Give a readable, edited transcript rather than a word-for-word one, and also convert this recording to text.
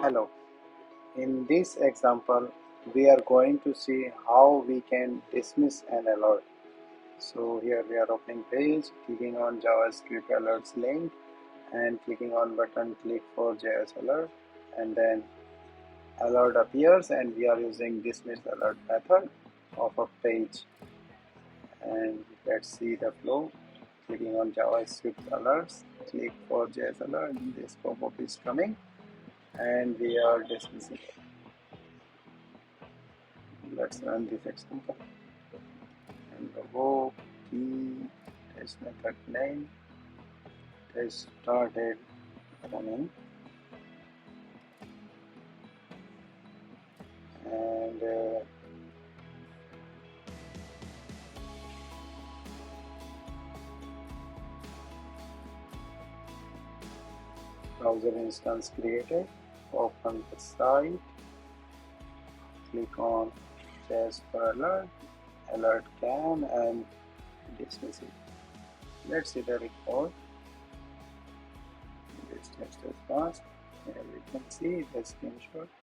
Hello, in this example we are going to see how we can dismiss an alert. So here we are opening page, clicking on JavaScript alerts link and clicking on button click for JS alert, and then alert appears and we are using dismiss alert method of a page. And let's see the flow. Clicking on JavaScript alerts, click for JS alert, this pop-up is coming and we are dismissing it. Let's run this example. nRoBo key test method name test started running, and browser instance created. Open the site, click on test for alert can, and dismiss it. Let's see the report. This test is passed. Here we can see the screenshot.